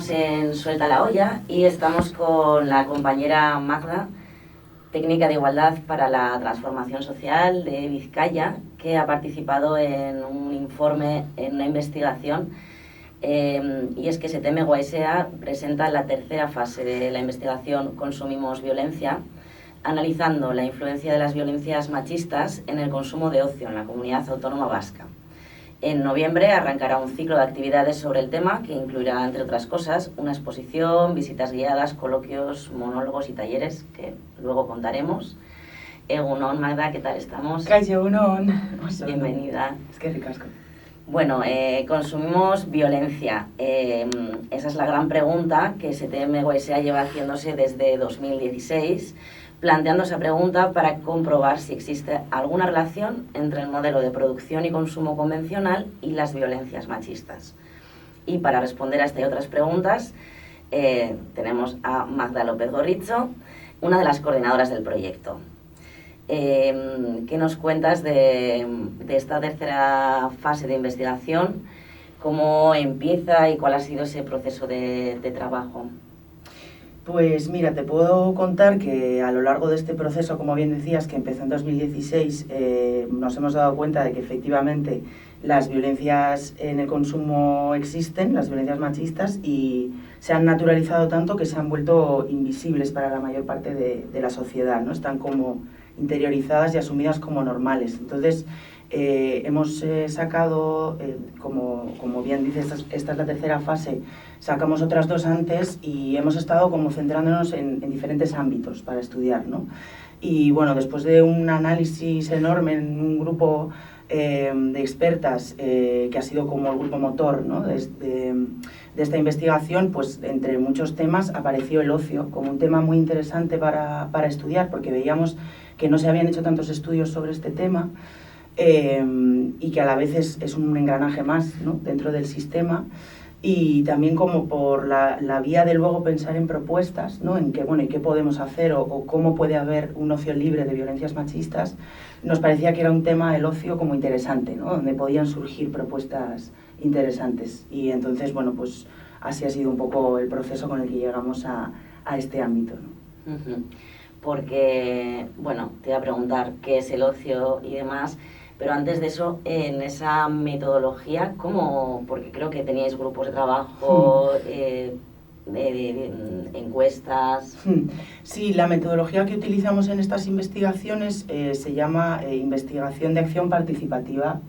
Estamos en Suelta la Olla y estamos con la compañera Magda, técnica de igualdad para la transformación social de Vizcaya, que ha participado en un informe, en una investigación, y es que STM-GUAESEA presenta la tercera fase de la investigación Consumimos Violencia, analizando la influencia de las violencias machistas en el consumo de ocio en la comunidad autónoma vasca. En noviembre arrancará un ciclo de actividades sobre el tema que incluirá, entre otras cosas, una exposición, visitas guiadas, coloquios, monólogos y talleres que luego contaremos. Egunon, Magda, ¿qué tal estamos? Kaixo, egunon. Bienvenida. Es que ricasco. Bueno, consumimos violencia. Esa es la gran pregunta que STM-GUAESEA lleva haciéndose desde 2016, planteando esa pregunta para comprobar si existe alguna relación entre el modelo de producción y consumo convencional y las violencias machistas. Y para responder a esta y otras preguntas, tenemos a Magda López Gorricho, una de las coordinadoras del proyecto. ¿Qué nos cuentas de esta tercera fase de investigación? ¿Cómo empieza y cuál ha sido ese proceso de trabajo? Pues mira, te puedo contar que a lo largo de este proceso, como bien decías, que empezó en 2016, nos hemos dado cuenta de que efectivamente las violencias en el consumo existen, las violencias machistas, y se han naturalizado tanto que se han vuelto invisibles para la mayor parte de la sociedad, ¿no? Están como interiorizadas y asumidas como normales. Entonces, hemos sacado, como bien dices, esta es la tercera fase, sacamos otras dos antes y hemos estado como centrándonos en diferentes ámbitos para estudiar, ¿no? Y bueno, después de un análisis enorme en un grupo de expertas, que ha sido como el grupo motor, ¿no? de esta investigación, pues entre muchos temas apareció el ocio como un tema muy interesante para estudiar, porque veíamos que no se habían hecho tantos estudios sobre este tema, y que a la vez es un engranaje más, ¿no? Dentro del sistema, y también como por la vía de luego pensar en propuestas, ¿no? En qué, bueno, y qué podemos hacer o cómo puede haber un ocio libre de violencias machistas. Nos parecía que era un tema, el ocio, como interesante, ¿no? Donde podían surgir propuestas interesantes, y entonces, bueno, pues así ha sido un poco el proceso con el que llegamos a este ámbito, ¿no? Porque, bueno, te voy a preguntar qué es el ocio y demás, pero antes de eso, en esa metodología, ¿cómo? Porque creo que teníais grupos de trabajo, de encuestas. Sí, la metodología que utilizamos en estas investigaciones se llama investigación de acción participativa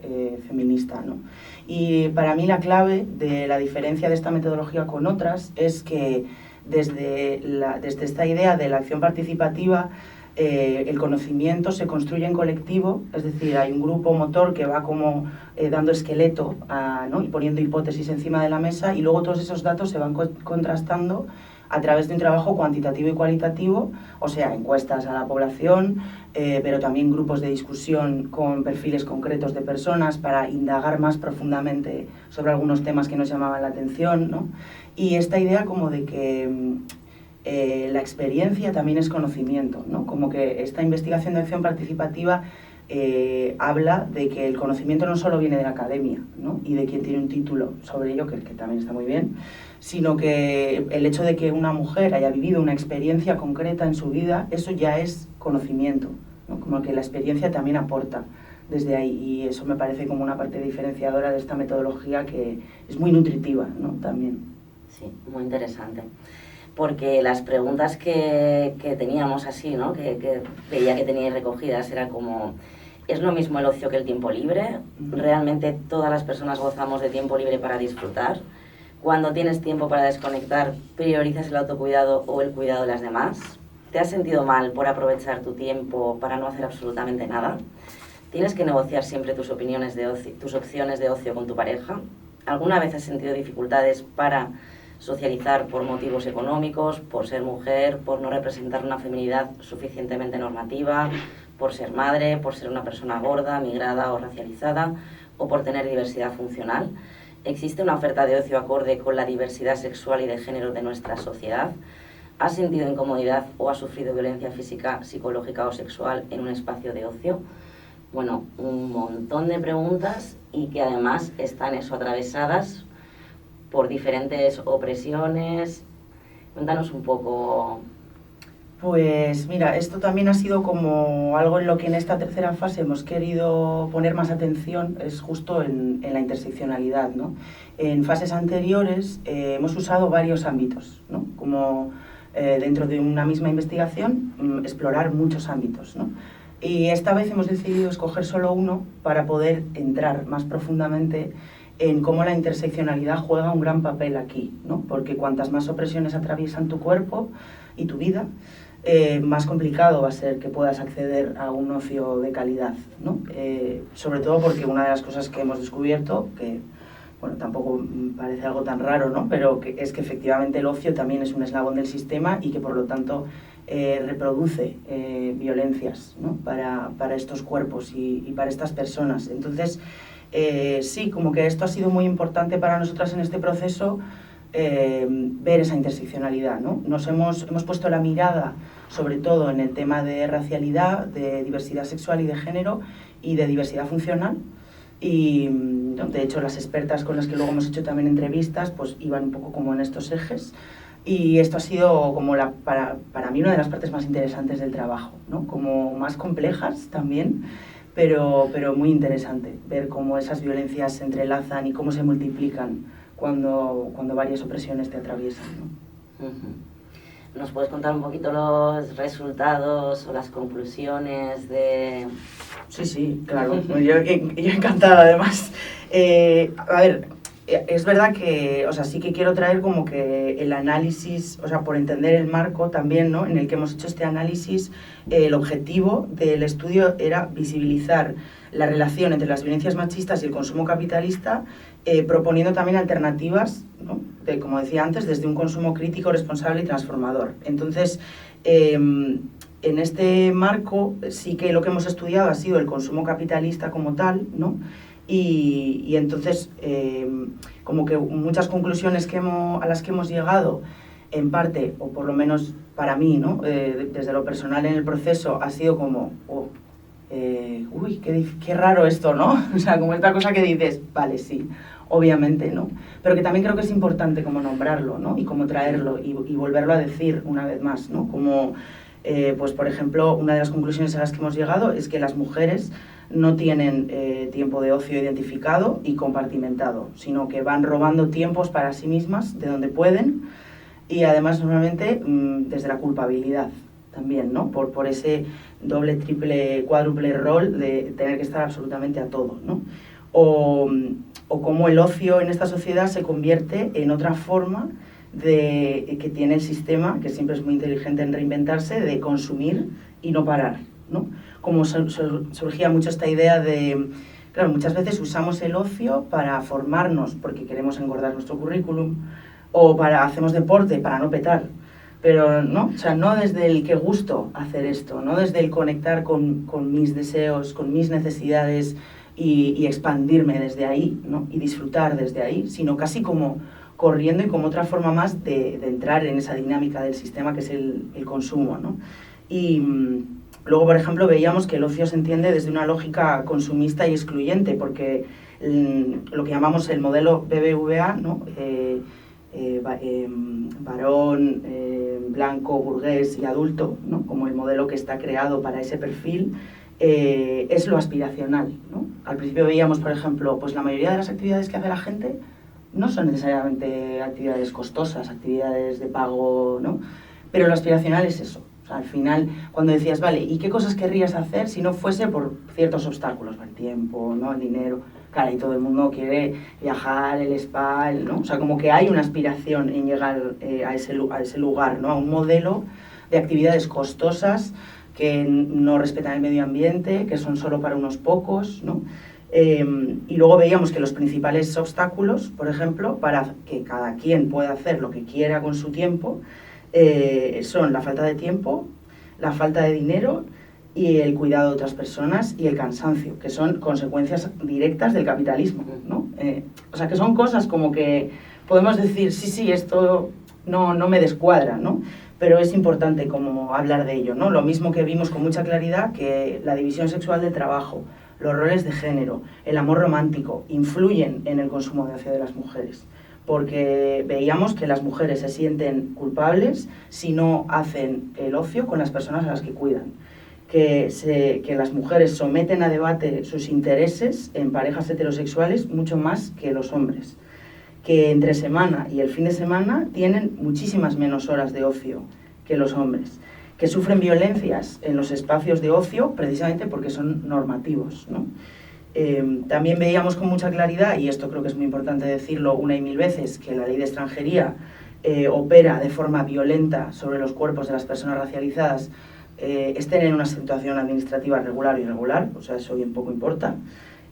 feminista, ¿no? Y para mí la clave de la diferencia de esta metodología con otras es que desde esta idea de la acción participativa, el conocimiento se construye en colectivo, es decir, hay un grupo motor que va como dando esqueleto, ¿no? Y poniendo hipótesis encima de la mesa, y luego todos esos datos se van contrastando a través de un trabajo cuantitativo y cualitativo, o sea, encuestas a la población, pero también grupos de discusión con perfiles concretos de personas para indagar más profundamente sobre algunos temas que nos llamaban la atención, ¿no? Y esta idea como de que la experiencia también es conocimiento, ¿no? Como que esta investigación de acción participativa habla de que el conocimiento no solo viene de la academia, ¿no? Y de quien tiene un título sobre ello, que también está muy bien, sino que el hecho de que una mujer haya vivido una experiencia concreta en su vida, eso ya es conocimiento, ¿no? Como que la experiencia también aporta desde ahí, y eso me parece como una parte diferenciadora de esta metodología que es muy nutritiva, ¿no? También. Sí, muy interesante. Porque las preguntas que teníamos así, ¿no? que veía que teníais recogidas, era como, ¿es lo mismo el ocio que el tiempo libre? ¿Realmente todas las personas gozamos de tiempo libre para disfrutar? Cuando tienes tiempo para desconectar, ¿priorizas el autocuidado o el cuidado de las demás? ¿Te has sentido mal por aprovechar tu tiempo para no hacer absolutamente nada? ¿Tienes que negociar siempre tus opiniones de ocio, tus opciones de ocio con tu pareja? ¿Alguna vez has sentido dificultades para socializar por motivos económicos, por ser mujer, por no representar una feminidad suficientemente normativa, por ser madre, por ser una persona gorda, migrada o racializada, o por tener diversidad funcional? ¿Existe una oferta de ocio acorde con la diversidad sexual y de género de nuestra sociedad? ¿Has sentido incomodidad o has sufrido violencia física, psicológica o sexual en un espacio de ocio? Bueno, un montón de preguntas, y que además están atravesadas por diferentes opresiones. Cuéntanos un poco. Pues mira, esto también ha sido como algo en lo que en esta tercera fase hemos querido poner más atención, es justo en la interseccionalidad, ¿no? En fases anteriores hemos usado varios ámbitos, ¿no? Como dentro de una misma investigación, explorar muchos ámbitos, ¿no? Y esta vez hemos decidido escoger solo uno para poder entrar más profundamente en cómo la interseccionalidad juega un gran papel aquí, ¿no? Porque cuantas más opresiones atraviesan tu cuerpo y tu vida, más complicado va a ser que puedas acceder a un ocio de calidad, ¿no? Sobre todo porque una de las cosas que hemos descubierto, que bueno, tampoco parece algo tan raro, ¿no? Pero es que efectivamente el ocio también es un eslabón del sistema y que por lo tanto reproduce violencias, ¿no? para estos cuerpos y para estas personas. Entonces, sí, como que esto ha sido muy importante para nosotras en este proceso, ver esa interseccionalidad, ¿no? Hemos puesto la mirada sobre todo en el tema de racialidad, de diversidad sexual y de género y de diversidad funcional, y de hecho las expertas con las que luego hemos hecho también entrevistas pues iban un poco como en estos ejes, y esto ha sido como para mí una de las partes más interesantes del trabajo, ¿no? Como más complejas también, pero muy interesante ver cómo esas violencias se entrelazan y cómo se multiplican cuando varias opresiones te atraviesan, ¿no? ¿Nos puedes contar un poquito los resultados o las conclusiones de...? Sí, claro. Yo encantada, además. A ver, es verdad que, o sea, sí que quiero traer como que el análisis, o sea, por entender el marco también, ¿no? En el que hemos hecho este análisis, el objetivo del estudio era visibilizar la relación entre las violencias machistas y el consumo capitalista, proponiendo también alternativas, ¿no? Como decía antes, desde un consumo crítico, responsable y transformador. Entonces, en este marco sí que lo que hemos estudiado ha sido el consumo capitalista como tal, ¿no? Y entonces, como que muchas conclusiones a las que hemos llegado, en parte, o por lo menos para mí, ¿no? Desde lo personal en el proceso, ha sido como, uy, qué raro esto, ¿no? O sea, como esta cosa que dices, vale, sí, obviamente, ¿no? Pero que también creo que es importante como nombrarlo, ¿no? Y como traerlo y volverlo a decir una vez más, ¿no? Como, pues por ejemplo, una de las conclusiones a las que hemos llegado es que las mujeres no tienen tiempo de ocio identificado y compartimentado, sino que van robando tiempos para sí mismas de donde pueden, y además normalmente desde la culpabilidad también, ¿no? Por ese doble, triple, cuádruple rol de tener que estar absolutamente a todo, ¿no? O cómo el ocio en esta sociedad se convierte en otra forma que tiene el sistema, que siempre es muy inteligente en reinventarse, de consumir y no parar, ¿no? Como surgía mucho esta idea de, claro, muchas veces usamos el ocio para formarnos porque queremos engordar nuestro currículum, o hacemos deporte para no petar, pero no, o sea, no desde el que gusto hacer esto, no desde el conectar con mis deseos, con mis necesidades y expandirme desde ahí, ¿no? Y disfrutar desde ahí, sino casi como corriendo y como otra forma más de entrar en esa dinámica del sistema que es el consumo, ¿no? Y luego, por ejemplo, veíamos que el ocio se entiende desde una lógica consumista y excluyente, porque lo que llamamos el modelo BBVA, ¿no? Varón, blanco, burgués y adulto, ¿no? Como el modelo que está creado para ese perfil, es lo aspiracional, ¿no? Al principio veíamos, por ejemplo, pues la mayoría de las actividades que hace la gente no son necesariamente actividades costosas, actividades de pago, ¿no? Pero lo aspiracional es eso. O sea, al final, cuando decías, vale, ¿y qué cosas querrías hacer si no fuese por ciertos obstáculos? El tiempo, ¿no? El dinero. Claro, y todo el mundo quiere viajar, el spa, ¿no? O sea, como que hay una aspiración en llegar a ese lugar, ¿no? A un modelo de actividades costosas que no respetan el medio ambiente, que son solo para unos pocos, ¿no? Y luego veíamos que los principales obstáculos, por ejemplo, para que cada quien pueda hacer lo que quiera con su tiempo, son la falta de tiempo, la falta de dinero y el cuidado de otras personas y el cansancio, que son consecuencias directas del capitalismo, ¿no? O sea, que son cosas como que podemos decir, sí, esto no me descuadra, ¿no? Pero es importante como hablar de ello, ¿no? Lo mismo que vimos con mucha claridad que la división sexual del trabajo, los roles de género, el amor romántico, influyen en el consumo de ocio de las mujeres. porque veíamos que las mujeres se sienten culpables si no hacen el ocio con las personas a las que cuidan, que las mujeres someten a debate sus intereses en parejas heterosexuales mucho más que los hombres, que entre semana y el fin de semana tienen muchísimas menos horas de ocio que los hombres, que sufren violencias en los espacios de ocio precisamente porque son normativos, ¿no? También veíamos con mucha claridad, y esto creo que es muy importante decirlo una y mil veces, que la ley de extranjería opera de forma violenta sobre los cuerpos de las personas racializadas, estén en una situación administrativa regular o irregular, o sea, eso bien poco importa,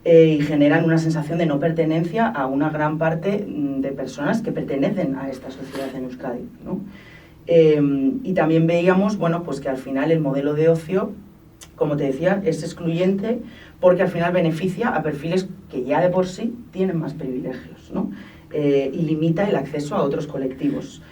y generan una sensación de no pertenencia a una gran parte de personas que pertenecen a esta sociedad en Euskadi, ¿no? Y también veíamos, bueno, pues que al final el modelo de ocio, como te decía, es excluyente porque al final beneficia a perfiles que ya de por sí tienen más privilegios, ¿no? Y limita el acceso a otros colectivos.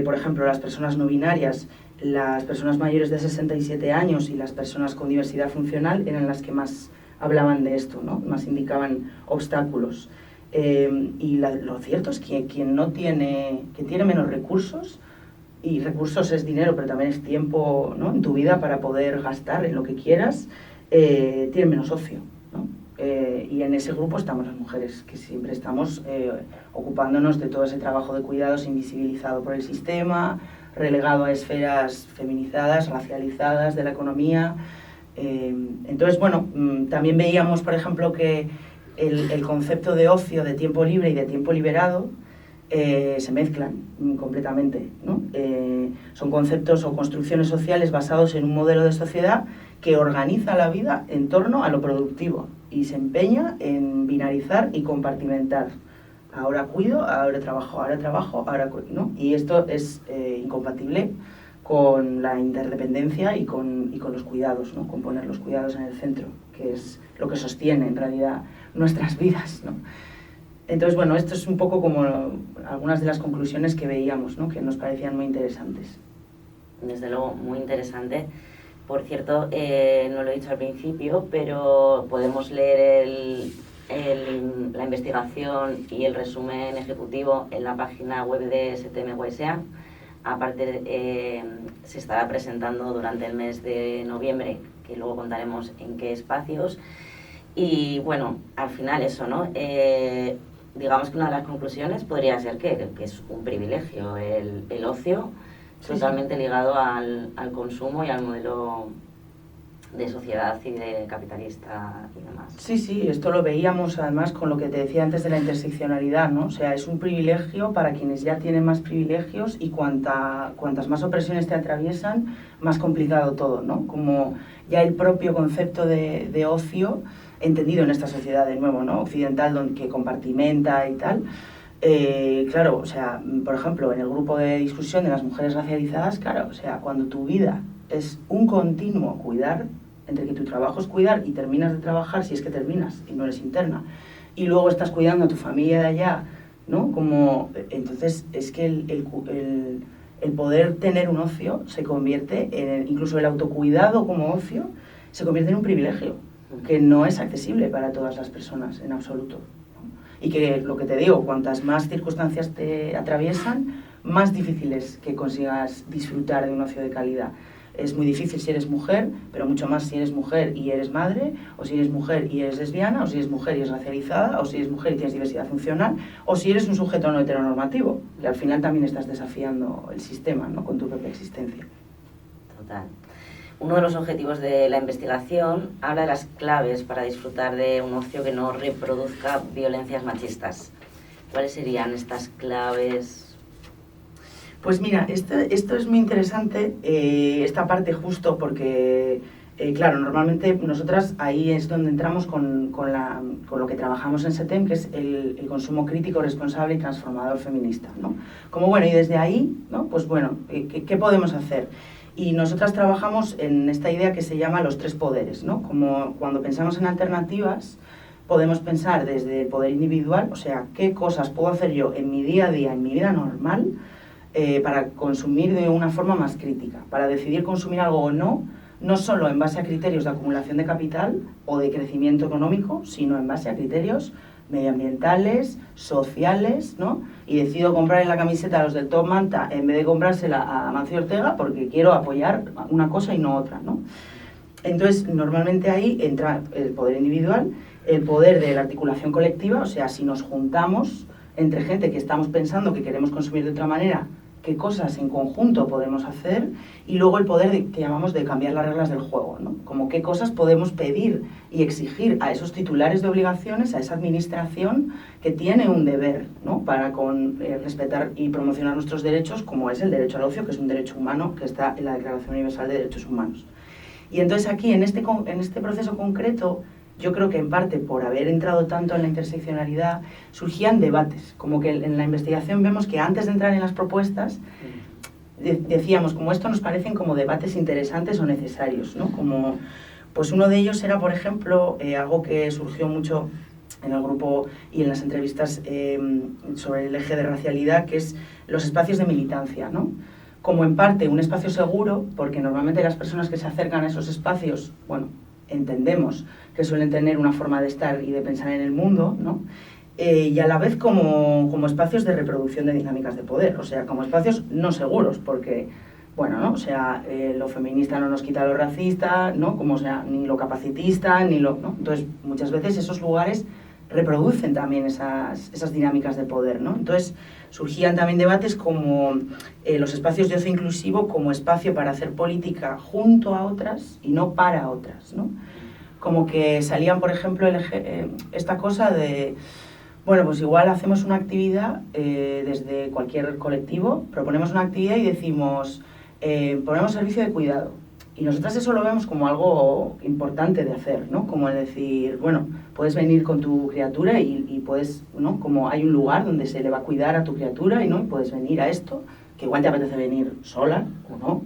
Por ejemplo, las personas no binarias, las personas mayores de 67 años y las personas con diversidad funcional eran las que más hablaban de esto, ¿no? Más indicaban obstáculos. Y lo cierto es que quien tiene menos recursos, y recursos es dinero, pero también es tiempo, ¿no?, en tu vida para poder gastar en lo que quieras, tiene menos ocio, ¿no? Y en ese grupo estamos las mujeres, que siempre estamos ocupándonos de todo ese trabajo de cuidados invisibilizado por el sistema, relegado a esferas feminizadas, racializadas de la economía. Entonces, bueno, también veíamos, por ejemplo, que el concepto de ocio, de tiempo libre y de tiempo liberado se mezclan completamente, ¿no? Son conceptos o construcciones sociales basados en un modelo de sociedad que organiza la vida en torno a lo productivo y se empeña en binarizar y compartimentar. Ahora cuido, ahora trabajo, ¿no? Y esto es incompatible con la interdependencia y con los cuidados, ¿no? Con poner los cuidados en el centro, que es lo que sostiene en realidad nuestras vidas, ¿no? Entonces, bueno, esto es un poco como algunas de las conclusiones que veíamos, ¿no?, que nos parecían muy interesantes. Desde luego, muy interesante. Por cierto, no lo he dicho al principio, pero podemos leer la investigación y el resumen ejecutivo en la página web de STM-USEA. Aparte, se estará presentando durante el mes de noviembre, que luego contaremos en qué espacios. Y bueno, al final eso, ¿no? Digamos que una de las conclusiones podría ser que es un privilegio el ocio, sí, totalmente ligado al consumo y al modelo de sociedad y de capitalista y demás. Sí, esto lo veíamos además con lo que te decía antes de la interseccionalidad, ¿no? O sea, es un privilegio para quienes ya tienen más privilegios y cuantas más opresiones te atraviesan, más complicado todo, ¿no? Como ya el propio concepto de ocio, entendido en esta sociedad de nuevo, ¿no?, occidental, que compartimenta y tal. Claro, o sea, por ejemplo, en el grupo de discusión de las mujeres racializadas, claro, o sea, cuando tu vida es un continuo cuidar, entre que tu trabajo es cuidar y terminas de trabajar, si es que terminas y no eres interna, y luego estás cuidando a tu familia de allá, ¿no? Como, entonces es que el poder tener un ocio se convierte en, incluso el autocuidado como ocio, se convierte en un privilegio que no es accesible para todas las personas en absoluto, ¿no? Y que, lo que te digo, cuantas más circunstancias te atraviesan, más difícil es que consigas disfrutar de un ocio de calidad. Es muy difícil si eres mujer, pero mucho más si eres mujer y eres madre, o si eres mujer y eres lesbiana, o si eres mujer y eres racializada, o si eres mujer y tienes diversidad funcional, o si eres un sujeto no heteronormativo, que al final también estás desafiando el sistema, ¿no?, con tu propia existencia. Total. Uno de los objetivos de la investigación habla de las claves para disfrutar de un ocio que no reproduzca violencias machistas. ¿Cuáles serían estas claves? Pues mira, esto es muy interesante, esta parte justo porque, claro, normalmente nosotras ahí es donde entramos con lo que trabajamos en SETEM, que es el consumo crítico, responsable y transformador feminista, ¿no? Como bueno, y desde ahí, ¿no?, pues bueno, ¿qué podemos hacer? Y nosotras trabajamos en esta idea que se llama los 3 poderes, ¿no? Como cuando pensamos en alternativas, podemos pensar desde el poder individual, o sea, qué cosas puedo hacer yo en mi día a día, en mi vida normal, para consumir de una forma más crítica, para decidir consumir algo o no, no solo en base a criterios de acumulación de capital o de crecimiento económico, sino en base a criterios medioambientales, sociales, ¿no? Y decido comprarle la camiseta a los del Top Manta en vez de comprársela a Amancio Ortega porque quiero apoyar una cosa y no otra, ¿no? Entonces, normalmente ahí entra el poder individual, el poder de la articulación colectiva, o sea, si nos juntamos entre gente que estamos pensando que queremos consumir de otra manera, qué cosas en conjunto podemos hacer, y luego el poder que llamamos de cambiar las reglas del juego, ¿no? Como qué cosas podemos pedir y exigir a esos titulares de obligaciones, a esa administración que tiene un deber, ¿no? Para respetar y promocionar nuestros derechos, como es el derecho al ocio, que es un derecho humano que está en la Declaración Universal de Derechos Humanos. Y entonces aquí, en este proceso concreto, yo creo que en parte por haber entrado tanto en la interseccionalidad, surgían debates, como que en la investigación vemos que antes de entrar en las propuestas, decíamos, como esto nos parecen como debates interesantes o necesarios, ¿no? Como, pues uno de ellos era, por ejemplo, algo que surgió mucho en el grupo y en las entrevistas sobre el eje de racialidad, que es los espacios de militancia, ¿no? Como en parte un espacio seguro, porque normalmente las personas que se acercan a esos espacios, bueno, entendemos que suelen tener una forma de estar y de pensar en el mundo, ¿no? Y a la vez como espacios de reproducción de dinámicas de poder, o sea, como espacios no seguros, porque, bueno, ¿no? O sea, lo feminista no nos quita lo racista, ¿no? Como, o sea, ni lo capacitista, ni lo, ¿no? Entonces, muchas veces esos lugares reproducen también esas dinámicas de poder, ¿no? Entonces, surgían también debates como los espacios de ocio inclusivo como espacio para hacer política junto a otras y no para otras, ¿no? Como que salían, por ejemplo, esta cosa de, bueno, pues igual hacemos una actividad desde cualquier colectivo, proponemos una actividad y decimos, ponemos servicio de cuidado. Y nosotras eso lo vemos como algo importante de hacer, ¿no? Como el decir, bueno, puedes venir con tu criatura y puedes, ¿no? Como hay un lugar donde se le va a cuidar a tu criatura y, ¿no? Y puedes venir a esto, que igual te apetece venir sola o no.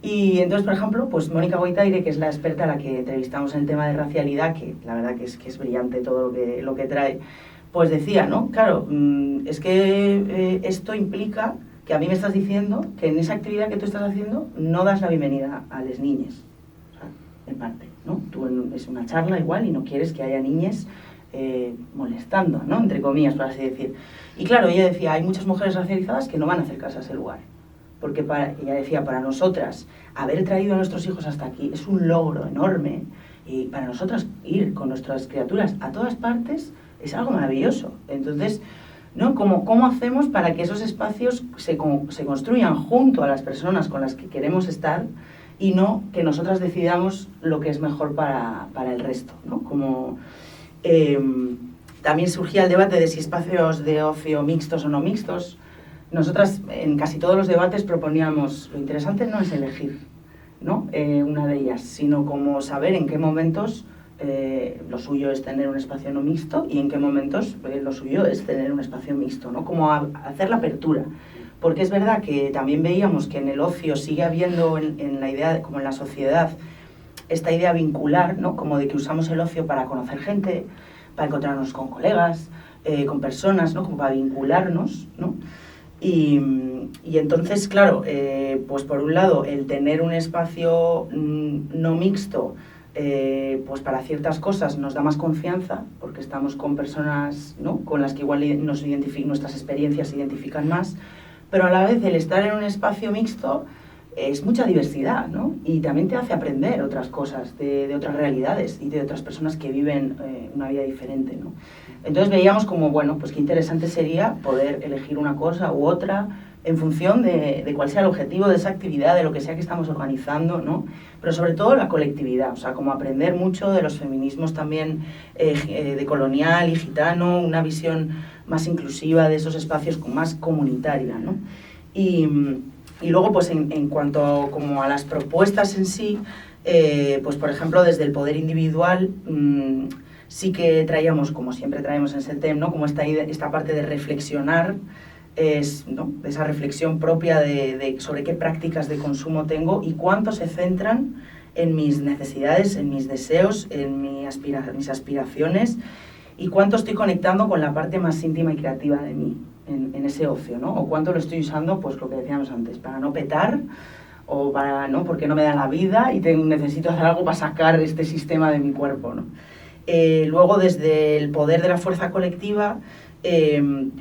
Y entonces, por ejemplo, pues Mónica Goitaire, que es la experta a la que entrevistamos en el tema de racialidad, que la verdad que es brillante todo lo que trae, pues decía, ¿no? Claro, es que esto implica que a mí me estás diciendo que en esa actividad que tú estás haciendo no das la bienvenida a las niñas, o sea, en parte, ¿no? Tú es una charla igual y no quieres que haya niñas molestando, ¿no? Entre comillas, por así decir. Y claro, ella decía, hay muchas mujeres racializadas que no van a acercarse a ese lugar, porque ella decía, para nosotras, haber traído a nuestros hijos hasta aquí es un logro enorme, y para nosotras ir con nuestras criaturas a todas partes es algo maravilloso. Entonces, ¿no? ¿Cómo hacemos para que esos espacios se construyan junto a las personas con las que queremos estar y no que nosotras decidamos lo que es mejor para el resto, ¿no? Como, también surgía el debate de si espacios de ocio mixtos o no mixtos. Nosotras en casi todos los debates proponíamos, lo interesante no es elegir, ¿no? Una de ellas, sino como saber en qué momentos lo suyo es tener un espacio no mixto y en qué momentos lo suyo es tener un espacio mixto, ¿no? Como hacer la apertura. Porque es verdad que también veíamos que en el ocio sigue habiendo en la idea, como en la sociedad, esta idea vincular, ¿no? Como de que usamos el ocio para conocer gente, para encontrarnos con colegas, con personas, ¿no? Como para vincularnos, ¿no? Y entonces, claro, pues por un lado, el tener un espacio no mixto, pues para ciertas cosas nos da más confianza, porque estamos con personas, ¿no? Con las que igual nuestras experiencias se identifican más, pero a la vez el estar en un espacio mixto es mucha diversidad, ¿no? Y también te hace aprender otras cosas de otras realidades y de otras personas que viven una vida diferente, ¿no? Entonces veíamos como, bueno, pues qué interesante sería poder elegir una cosa u otra en función de cuál sea el objetivo de esa actividad, de lo que sea que estamos organizando, ¿no? Pero sobre todo la colectividad, o sea, como aprender mucho de los feminismos también de colonial y gitano, una visión más inclusiva de esos espacios más comunitaria, ¿no? Y luego, pues en cuanto como a las propuestas en sí, pues por ejemplo, desde el poder individual, sí que traíamos, como siempre traemos en SETEM, ¿no? Como esta parte de reflexionar, ¿no? Esa reflexión propia sobre qué prácticas de consumo tengo y cuánto se centran en mis necesidades, en mis deseos, en mis aspiraciones y cuánto estoy conectando con la parte más íntima y creativa de mí en ese ocio, ¿no? O cuánto lo estoy usando, pues lo que decíamos antes, para no petar o para, ¿no? Porque no me da la vida y necesito hacer algo para sacar este sistema de mi cuerpo, ¿no? Luego, desde el poder de la fuerza colectiva,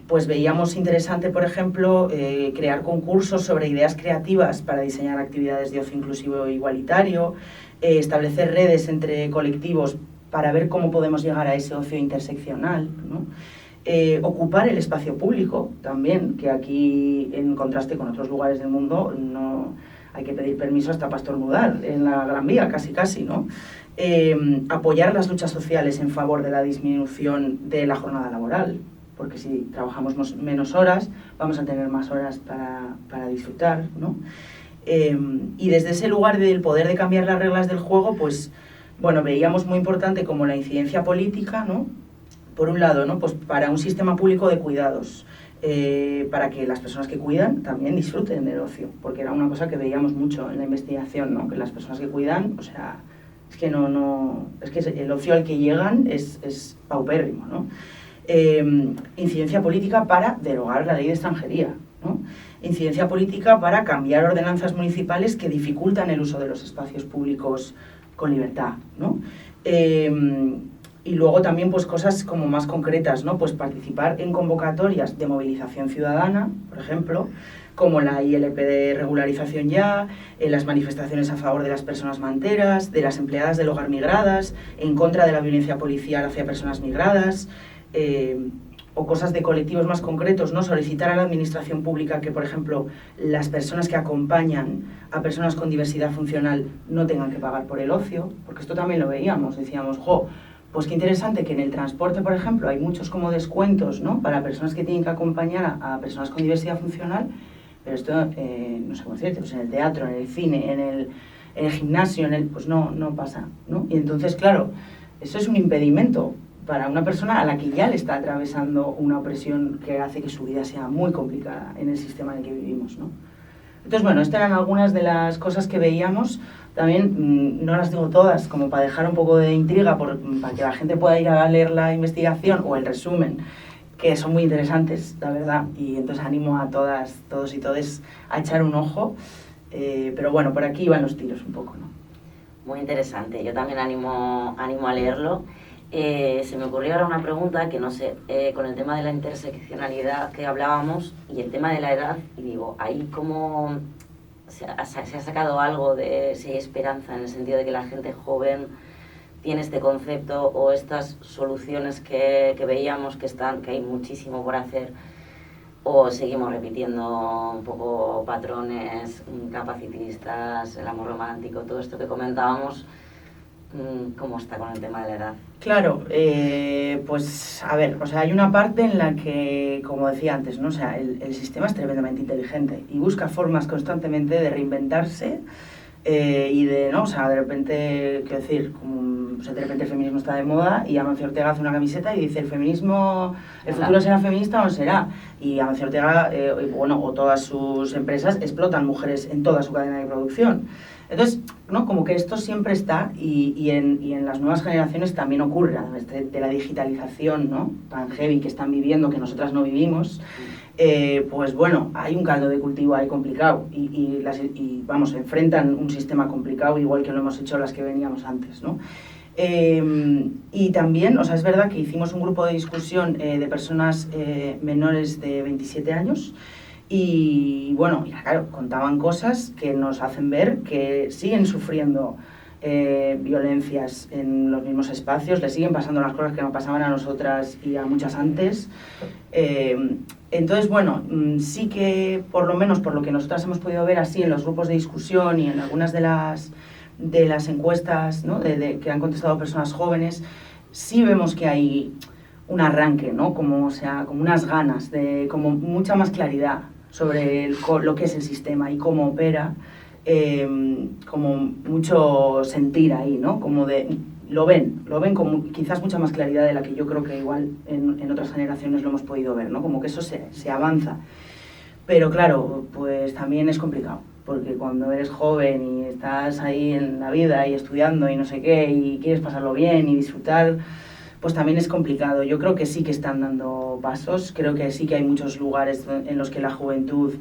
pues veíamos interesante, por ejemplo, crear concursos sobre ideas creativas para diseñar actividades de ocio inclusivo e igualitario, establecer redes entre colectivos para ver cómo podemos llegar a ese ocio interseccional, ¿no? Ocupar el espacio público también, que aquí, en contraste con otros lugares del mundo, no hay que pedir permiso hasta Pastor Nudal, en la Gran Vía, casi, ¿no? Apoyar las luchas sociales en favor de la disminución de la jornada laboral, porque si trabajamos menos horas, vamos a tener más horas para disfrutar, ¿no? Y desde ese lugar del poder de cambiar las reglas del juego, pues, bueno, veíamos muy importante como la incidencia política, ¿no? Por un lado, ¿no? Pues para un sistema público de cuidados, para que las personas que cuidan también disfruten del ocio, porque era una cosa que veíamos mucho en la investigación, ¿no? Que las personas que cuidan, o sea, es que es que el ocio al que llegan es paupérrimo, ¿no? Incidencia política para derogar la ley de extranjería, ¿no? Incidencia política para cambiar ordenanzas municipales que dificultan el uso de los espacios públicos con libertad, ¿no? Y luego también pues cosas como más concretas, ¿no? Pues participar en convocatorias de movilización ciudadana, por ejemplo, como la ILP de regularización ya, en las manifestaciones a favor de las personas manteras, de las empleadas del hogar migradas, en contra de la violencia policial hacia personas migradas, o cosas de colectivos más concretos, ¿no? Solicitar a la administración pública que, por ejemplo, las personas que acompañan a personas con diversidad funcional no tengan que pagar por el ocio, porque esto también lo veíamos, decíamos, pues qué interesante que en el transporte, por ejemplo, hay muchos como descuentos, ¿no? Para personas que tienen que acompañar a personas con diversidad funcional, pero esto no sé cómo decirte, pues en el teatro, en el cine, en el gimnasio, pues no pasa, ¿no? Y entonces, claro, eso es un impedimento para una persona a la que ya le está atravesando una opresión que hace que su vida sea muy complicada en el sistema en el que vivimos, ¿no? Entonces, bueno, estas eran algunas de las cosas que veíamos. También no las digo todas, como para dejar un poco de intriga, para que la gente pueda ir a leer la investigación o el resumen, que son muy interesantes, la verdad, y entonces animo a todas, todos y todes a echar un ojo, pero bueno, por aquí van los tiros un poco, ¿no? Muy interesante, yo también animo a leerlo. Se me ocurrió ahora una pregunta que no sé, con el tema de la interseccionalidad que hablábamos y el tema de la edad, y digo, ahí cómo se ha sacado algo de si hay esperanza en el sentido de que la gente joven tiene este concepto o estas soluciones que veíamos que hay muchísimo por hacer, o seguimos repitiendo un poco patrones capacitistas, el amor romántico, todo esto que comentábamos. ¿Cómo está con el tema de la edad? Claro, pues a ver, o sea, hay una parte en la que, como decía antes, ¿no? O sea, el sistema es tremendamente inteligente y busca formas constantemente de reinventarse y de, ¿no? O sea, de repente, quiero decir, como, o sea, de repente el feminismo está de moda y Amancio Ortega hace una camiseta y dice el futuro será feminista o no será. Y Amancio Ortega, bueno, o todas sus empresas explotan mujeres en toda su cadena de producción. Entonces, ¿no? Como que esto siempre está y en las nuevas generaciones también ocurre, a través de la digitalización, ¿no? Tan heavy que están viviendo, que nosotras no vivimos, pues bueno, hay un caldo de cultivo ahí complicado y vamos, enfrentan un sistema complicado igual que lo hemos hecho las que veníamos antes, ¿no? Y también, o sea, es verdad que hicimos un grupo de discusión de personas menores de 27 años. Y bueno, ya claro, contaban cosas que nos hacen ver que siguen sufriendo violencias en los mismos espacios, les siguen pasando las cosas que nos pasaban a nosotras y a muchas antes. Entonces, bueno, sí que por lo menos por lo que nosotras hemos podido ver así en los grupos de discusión y en algunas de las encuestas, ¿no? que han contestado personas jóvenes, sí vemos que hay un arranque, ¿no? Como, o sea, como unas ganas, como mucha más claridad sobre lo que es el sistema y cómo opera, como mucho sentir ahí, ¿no? Como lo ven con quizás mucha más claridad de la que yo creo que igual en otras generaciones lo hemos podido ver, ¿no? Como que eso se avanza. Pero claro, pues también es complicado, porque cuando eres joven y estás ahí en la vida y estudiando y no sé qué, y quieres pasarlo bien y disfrutar, pues también es complicado. Yo creo que sí que están dando pasos, creo que sí que hay muchos lugares en los que la juventud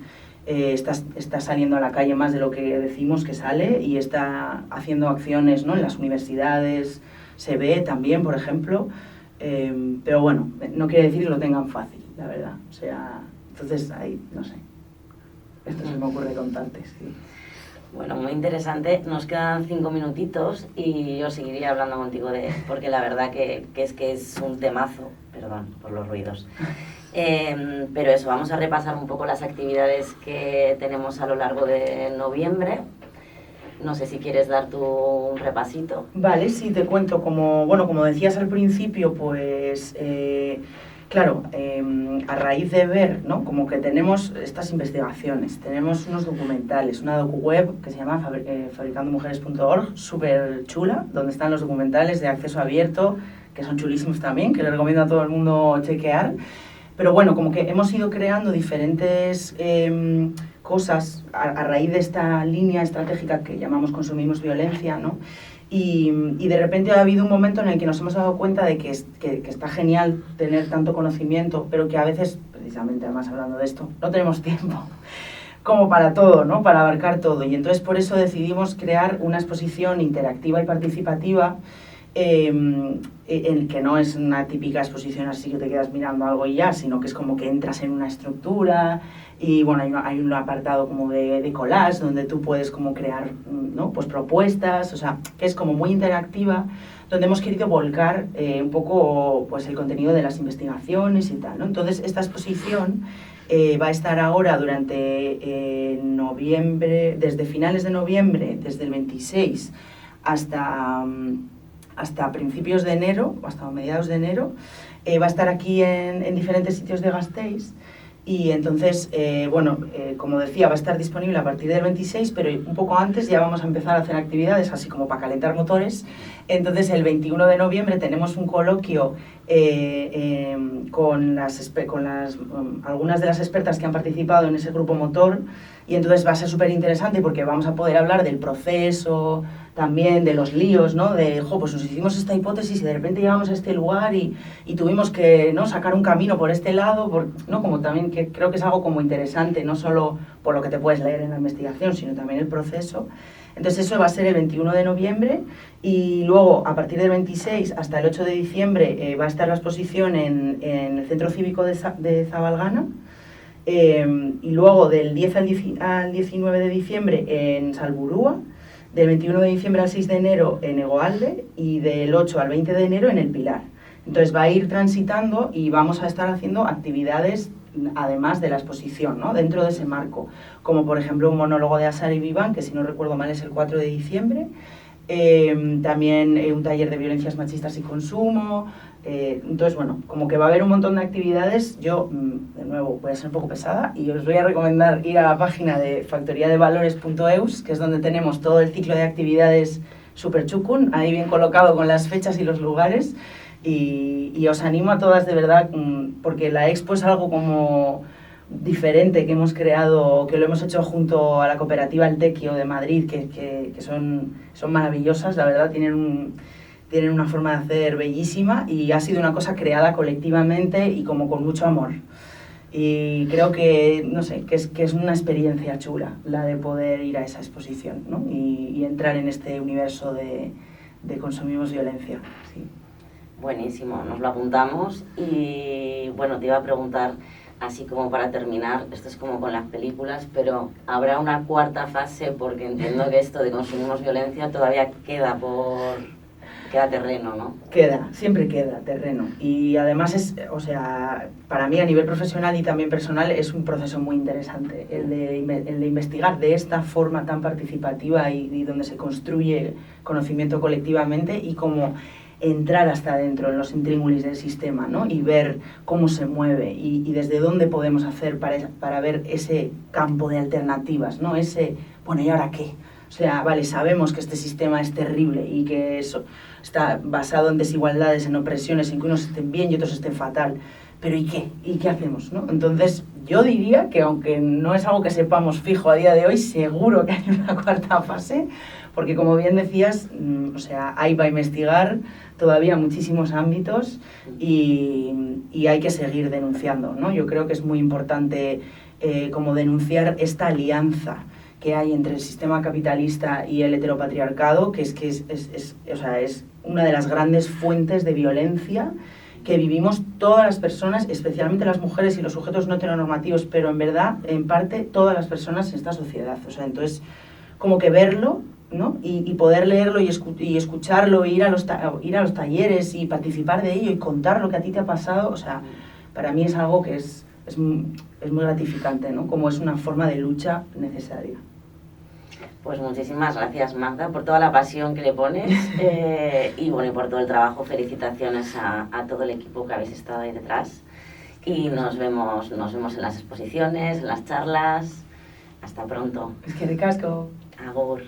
está saliendo a la calle más de lo que decimos que sale y está haciendo acciones, ¿no?, en las universidades, se ve también, por ejemplo, pero bueno, no quiere decir que lo tengan fácil, la verdad. O sea, entonces ahí, no sé, esto se me ocurre contarte, sí. Bueno, muy interesante. Nos quedan 5 minutitos y yo seguiría hablando contigo porque la verdad que es un temazo, perdón por los ruidos. Pero eso, vamos a repasar un poco las actividades que tenemos a lo largo de noviembre. No sé si quieres dar tú un repasito. Vale, sí, te cuento. Como decías al principio, pues... Claro, a raíz de ver, ¿no?, como que tenemos estas investigaciones, tenemos unos documentales, una docu-web que se llama fabricandomujeres.org, súper chula, donde están los documentales de acceso abierto, que son chulísimos también, que les recomiendo a todo el mundo chequear. Pero bueno, como que hemos ido creando diferentes cosas a raíz de esta línea estratégica que llamamos Consumimos Violencia, ¿no? Y de repente ha habido un momento en el que nos hemos dado cuenta de que está genial tener tanto conocimiento, pero que a veces, precisamente además hablando de esto, no tenemos tiempo como para todo, ¿no?, para abarcar todo. Y entonces por eso decidimos crear una exposición interactiva y participativa en que no es una típica exposición así que te quedas mirando algo y ya, sino que es como que entras en una estructura y bueno, hay un apartado como de collage donde tú puedes como crear, ¿no?, pues propuestas, o sea, que es como muy interactiva, donde hemos querido volcar un poco pues el contenido de las investigaciones y tal, ¿no? Entonces esta exposición va a estar ahora durante noviembre, desde finales de noviembre, desde el 26 hasta principios de enero, hasta mediados de enero, va a estar aquí en diferentes sitios de Gasteiz. Y entonces, como decía, va a estar disponible a partir del 26, pero un poco antes ya vamos a empezar a hacer actividades, así como para calentar motores. Entonces, el 21 de noviembre tenemos un coloquio con algunas de las expertas que han participado en ese grupo motor, y entonces va a ser súper interesante porque vamos a poder hablar del proceso, también de los líos, ¿no? Pues nos hicimos esta hipótesis y de repente llegamos a este lugar y tuvimos que, ¿no?, sacar un camino por este lado, ¿no?, como también que creo que es algo como interesante, no solo por lo que te puedes leer en la investigación, sino también el proceso. Entonces eso va a ser el 21 de noviembre y luego a partir del 26 hasta el 8 de diciembre va a estar la exposición en el Centro Cívico de Zabalgana. Y luego del 10 al 19 de diciembre en Salburúa, del 21 de diciembre al 6 de enero en Egoalde y del 8 al 20 de enero en El Pilar. Entonces va a ir transitando y vamos a estar haciendo actividades además de la exposición, ¿no?, dentro de ese marco, como por ejemplo un monólogo de Asari Vivan, que si no recuerdo mal es el 4 de diciembre, también un taller de violencias machistas y consumo. Entonces, bueno, como que va a haber un montón de actividades. Yo, de nuevo, voy a ser un poco pesada y os voy a recomendar ir a la página de factoriadevalores.eus, que es donde tenemos todo el ciclo de actividades super chucun, ahí bien colocado con las fechas y los lugares, y os animo a todas de verdad, porque la expo es algo como diferente que hemos creado, que lo hemos hecho junto a la cooperativa El Tequio de Madrid, que son maravillosas, la verdad, tienen una forma de hacer bellísima y ha sido una cosa creada colectivamente y como con mucho amor. Y creo que, no sé, que es una experiencia chula la de poder ir a esa exposición, ¿no?, y entrar en este universo de Consumimos Violencia. Sí. Buenísimo, nos lo apuntamos. Y bueno, te iba a preguntar, así como para terminar, esto es como con las películas, pero ¿habrá una cuarta fase? Porque entiendo que esto de Consumimos Violencia todavía queda terreno, ¿no? Siempre queda terreno. Y además para mí a nivel profesional y también personal es un proceso muy interesante el de investigar de esta forma tan participativa y donde se construye conocimiento colectivamente y cómo entrar hasta adentro en los intríngulis del sistema, ¿no?, y ver cómo se mueve y desde dónde podemos hacer para ver ese campo de alternativas, ¿no? Bueno, ¿y ahora qué? O sea, vale, sabemos que este sistema es terrible y que eso está basado en desigualdades, en opresiones, en que unos estén bien y otros estén fatal, pero ¿y qué? ¿Y qué hacemos, no? Entonces, yo diría que aunque no es algo que sepamos fijo a día de hoy, seguro que hay una cuarta fase, porque como bien decías, hay para investigar todavía muchísimos ámbitos y hay que seguir denunciando, ¿no? Yo creo que es muy importante como denunciar esta alianza que hay entre el sistema capitalista y el heteropatriarcado, que es una de las grandes fuentes de violencia que vivimos todas las personas, especialmente las mujeres y los sujetos no heteronormativos, pero en verdad, en parte, todas las personas en esta sociedad. O sea, entonces, como que verlo, ¿no? Y poder leerlo y escucharlo, ir a los talleres y participar de ello y contar lo que a ti te ha pasado, o sea, para mí es algo que es muy gratificante, ¿no? Como es una forma de lucha necesaria. Pues muchísimas gracias, Magda, por toda la pasión que le pones y bueno, y por todo el trabajo. Felicitaciones a todo el equipo que habéis estado ahí detrás. Y nos vemos en las exposiciones, en las charlas. Hasta pronto. Es que ricasco. Agur.